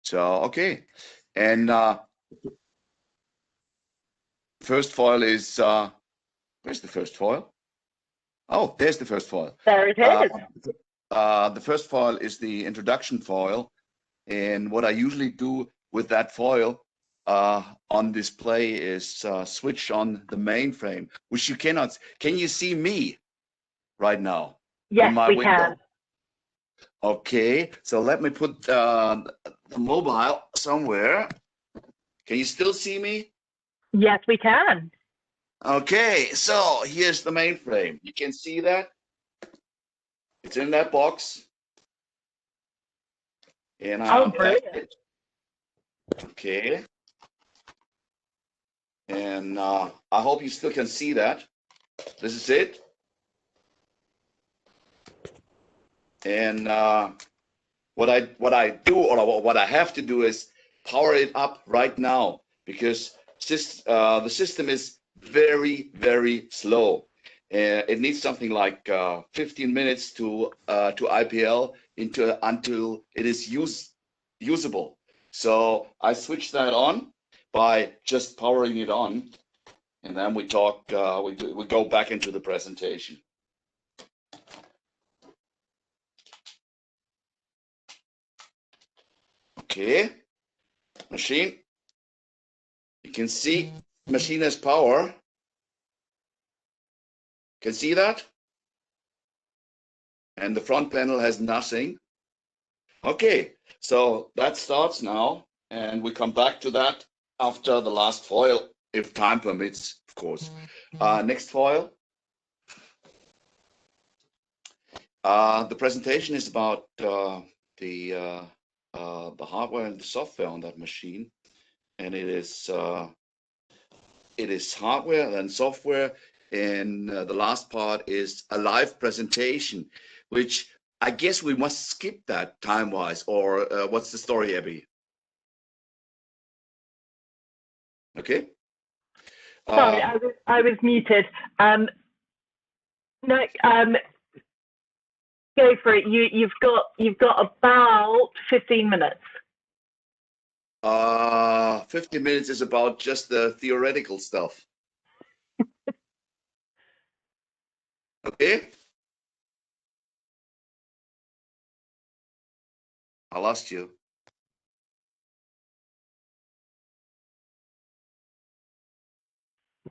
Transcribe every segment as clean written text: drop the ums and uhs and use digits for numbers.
So okay, and first foil is where's the first foil? Oh, there's the first foil. There it is. The first foil is the introduction foil, and what I usually do with that foil on display is switch on the mainframe, which you cannot. Can you see me right now? Yes, in my we window? can. Okay, so let me put the mobile somewhere. Can you still see me? Yes, we can. Okay, so here's the mainframe. You can see that. It's in that box. And Oh, brilliant. Okay. And I hope you still can see that. This is it. And what I do, or what I have to do, is power it up right now, because the system is very, very slow. It needs something like 15 minutes to IPL until it is usable. So I switch that on by just powering it on, and then we talk. We go back into the presentation. Okay, machine. You can see machine has power. Can see that? And the front panel has nothing. Okay, so that starts now, and we come back to that after the last foil, if time permits, of course. Next foil. The presentation is about the hardware and the software on that machine, and it is hardware and software, and the last part is a live presentation, which I guess we must skip that time-wise, or what's the story, Abby? Okay. Sorry, I was muted. No, go for it. You've got about 15 minutes. 15 minutes is about just the theoretical stuff. Okay. I lost you.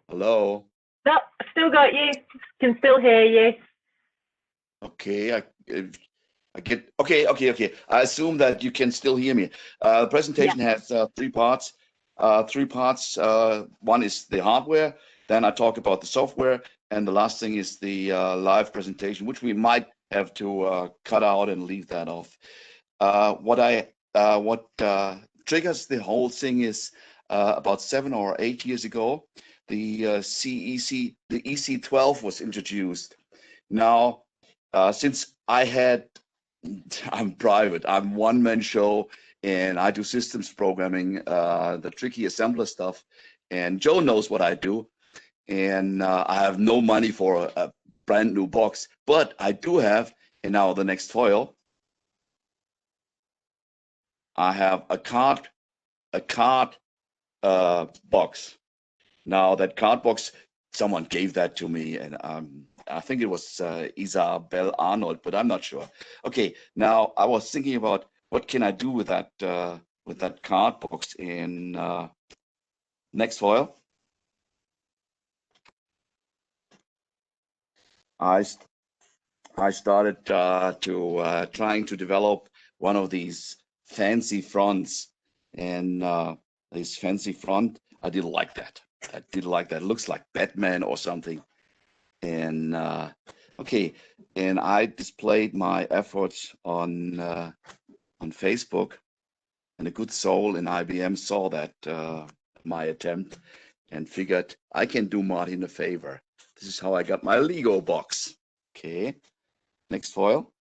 Hello. No, still got you. Can still hear you. Okay, I get okay. I assume that you can still hear me. The presentation has three parts. One is the hardware. Then I talk about the software, and the last thing is the live presentation, which we might have to cut out and leave that off. What triggers the whole thing is about 7 or 8 years ago, the EC12 was introduced. Now, since I'm private, I'm one-man show, and I do systems programming, the tricky assembler stuff, and Joe knows what I do, and I have no money for a brand new box, but I do have, and now the next foil, I have a card box. Now that card box, someone gave that to me, and I think it was Isabel Arnold, but I'm not sure. Okay, now I was thinking about what can I do with that card box in next foil. I started trying to develop one of these fancy fronts, and this fancy front, I didn't like that. It looks like Batman or something. And okay, and I displayed my efforts on Facebook, and a good soul in IBM saw that my attempt and figured I can do Martin a favor. This is how I got my Lego box. Okay, next foil.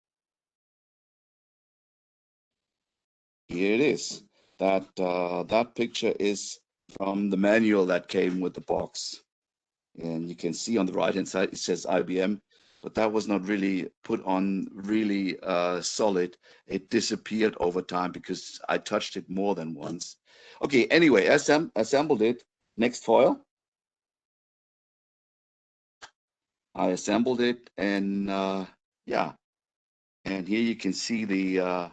Here it is. That picture is from the manual that came with the box. And you can see on the right hand side, it says IBM. but that was not really put on really solid. It disappeared over time because I touched it more than once. Okay, anyway, assembled it. Next foil. I assembled it, and yeah, and here you can see the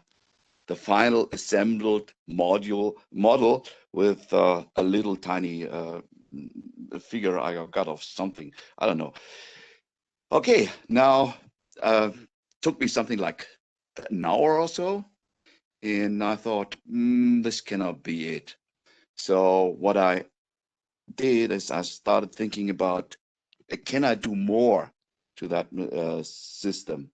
final assembled model with a little tiny figure I got of something. I don't know. Okay, now took me something like an hour or so, and I thought, this cannot be it. So what I did is I started thinking about, can I do more to that system?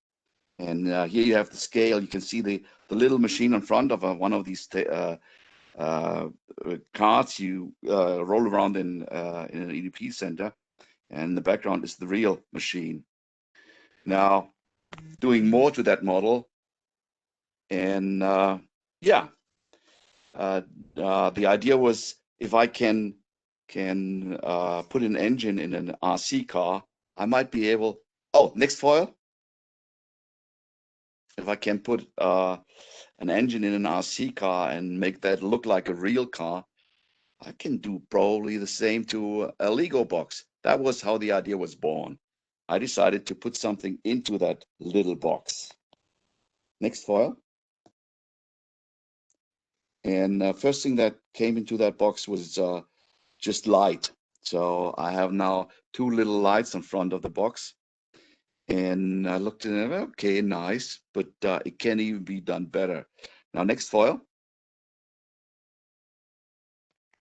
And here you have the scale. You can see the little machine in front of one of these carts you roll around in an EDP center, and in the background is the real machine. Now, doing more to that model, and yeah, the idea was if I can put an engine in an RC car, I might be able. Oh, next foil. If I can put an engine in an RC car and make that look like a real car, I can do probably the same to a Lego box. That was how the idea was born. I decided to put something into that little box. Next foil. And first thing that came into that box was just light. So I have now two little lights in front of the box. And I looked at it, okay, nice, but it can even be done better. Now, next foil.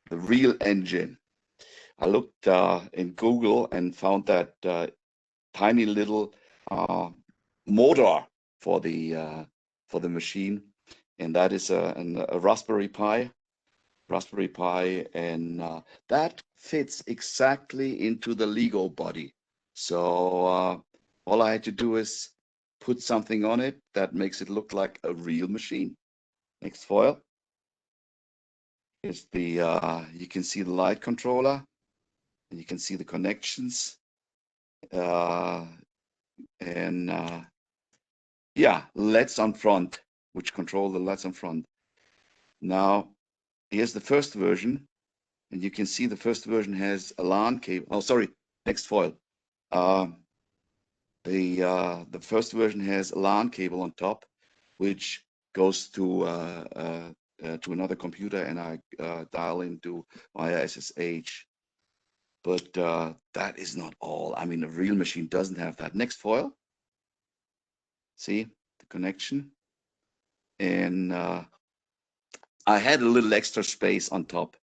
The real engine. I looked in Google and found that tiny little motor for the machine, and that is a Raspberry Pi. And that fits exactly into the Lego body. So all I had to do is put something on it that makes it look like a real machine. Next foil. Here's the you can see the light controller, and you can see the connections, and yeah, LEDs on front, which control the LEDs on front. Now, here's the first version, and you can see the first version has a LAN cable. Oh, sorry, next foil. The first version has a LAN cable on top, which goes to another computer, and I dial into via SSH. But that is not all. I mean, a real machine doesn't have that. Next foil. See the connection, and I had a little extra space on top,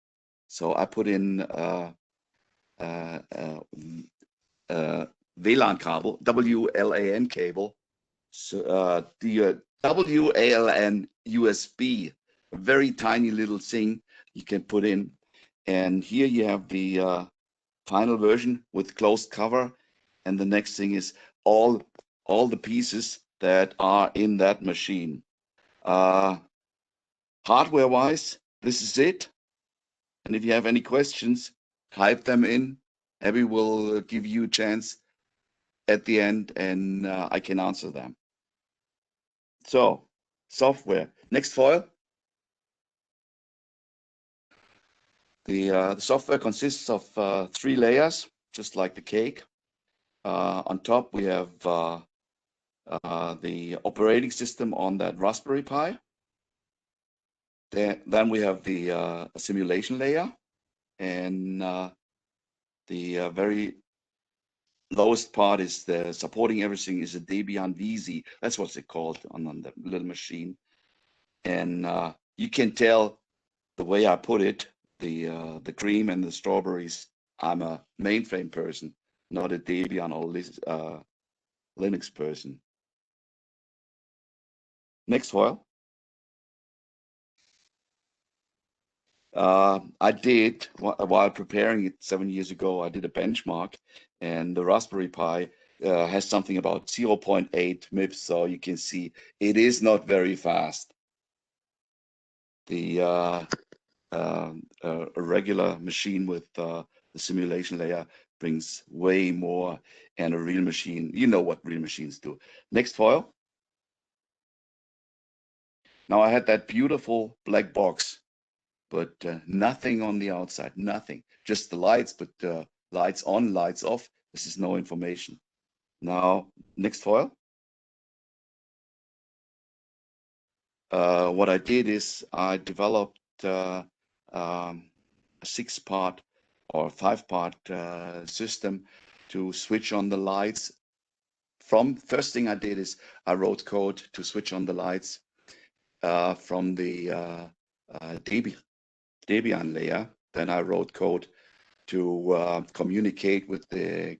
so I put in WLAN cable, WLAN cable. So the WLAN USB, a very tiny little thing you can put in, and here you have the final version with closed cover, and the next thing is all the pieces that are in that machine. Hardware-wise, this is it. And if you have any questions, type them in. Abby will give you a chance at the end, and I can answer them. So, software. Next foil. The software consists of 3 layers, just like the cake. On top, we have the operating system on that Raspberry Pi. Then we have the simulation layer, and the very lowest part is the supporting everything is a Debian VZ. That's what's it called on the little machine. And you can tell the way I put it, the cream and the strawberries. I'm a mainframe person, not a Debian or Linux person. Next file. I did, while preparing it 7 years ago, I did a benchmark, and the Raspberry Pi has something about 0.8 MIPS, so you can see it is not very fast. The a regular machine with the simulation layer brings way more, and a real machine, you know what real machines do. Next foil. Now I had that beautiful black box, but nothing on the outside, nothing, just the lights, but lights on, lights off. This is no information. Now, next foil. What I did is I developed a 6-part or 5-part system to switch on the lights. First thing I did is I wrote code to switch on the lights from the Debian layer. Then I wrote code to communicate with the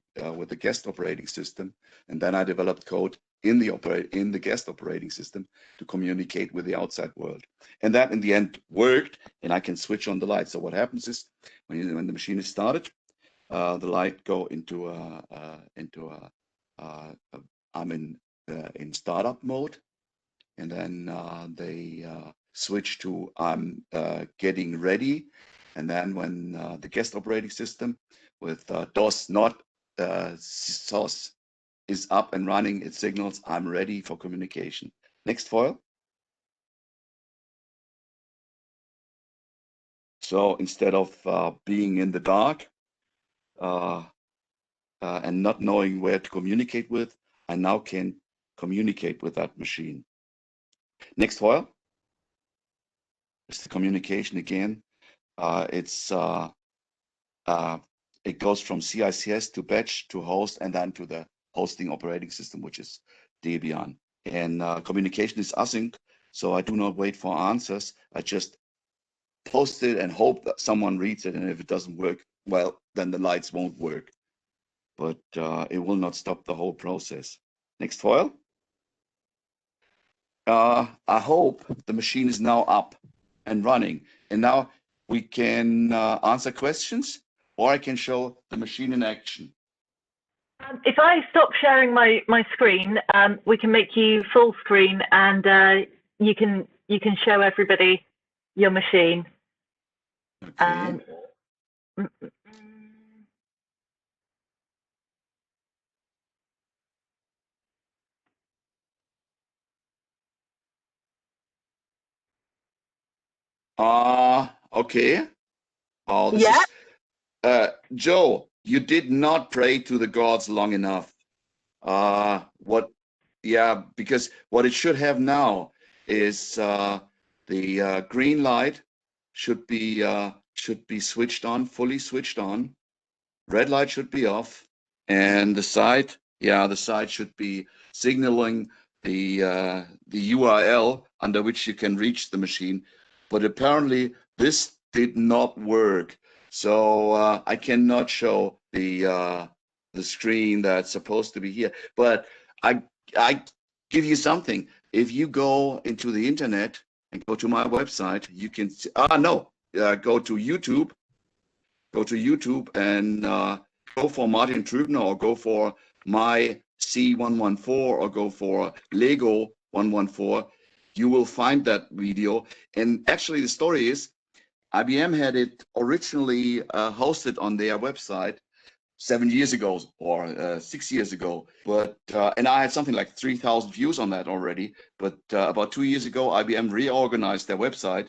guest operating system, and then I developed code in the guest operating system to communicate with the outside world. And that in the end worked, and I can switch on the light. So what happens is when the machine is started, the light go into I'm in startup mode, and then they switch to I'm getting ready. And then when the guest operating system with DOS, not SOS, is up and running, it signals I'm ready for communication. Next foil. So instead of being in the dark and not knowing where to communicate with, I now can communicate with that machine. Next foil. It's the communication again. It goes from CICS to batch to host, and then to the hosting operating system, which is Debian. And communication is async, so I do not wait for answers. I just post it and hope that someone reads it, and if it doesn't work, well, then the lights won't work. But it will not stop the whole process. Next foil. I hope the machine is now up and running, and now we can answer questions, or I can show the machine in action. If I stop sharing my screen, we can make you full screen, and you can show everybody your machine. Okay. Okay. Oh, this is Joe. You did not pray to the gods long enough. Yeah, because what it should have now is the green light should be switched on, fully switched on. Red light should be off, and the side should be signaling the URL under which you can reach the machine. But apparently this did not work, so I cannot show the screen that's supposed to be here. But I give you something. If you go into the internet and go to my website, you can go to YouTube. Go to YouTube and go for Martin Truebner, or go for my C114, or go for Lego 114. You will find that video. And actually, the story is IBM had it originally hosted on their website 7 years ago or 6 years ago, but and I had something like 3,000 views on that already. But about 2 years ago, IBM reorganized their website,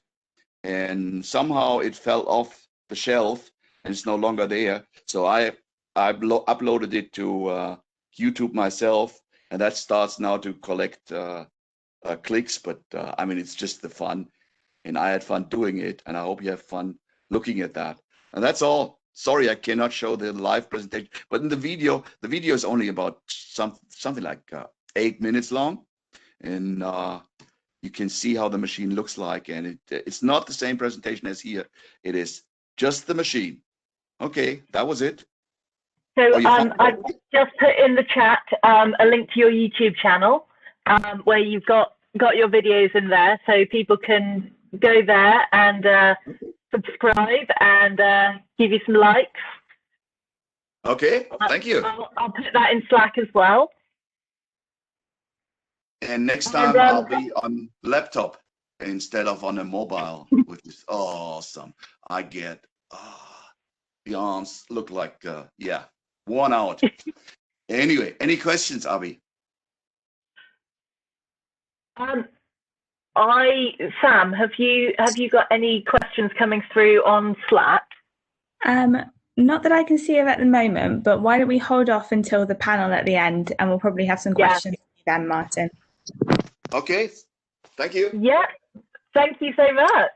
and somehow it fell off the shelf and it's no longer there. So I uploaded it to YouTube myself, and that starts now to collect clicks. But I mean, it's just the fun, and I had fun doing it, and I hope you have fun looking at that. And that's all. Sorry, I cannot show the live presentation, but in the video is only about something like 8 minutes long, and you can see how the machine looks like, and it's not the same presentation as here. It is just the machine. Okay, that was it. So I've just put in the chat a link to your YouTube channel where you've got your videos in there, so people can go there and subscribe and give you some likes. Okay, thank you. I'll put that in Slack as well. And next time I'll be on laptop instead of on a mobile, which is awesome. I get the arms look like yeah. worn out. Anyway, any questions, Abby? Sam, have you got any questions coming through on Slack? Not that I can see of at the moment, but why don't we hold off until the panel at the end, and we'll probably have some questions then, Martin. Okay, thank you. Yeah, thank you so much.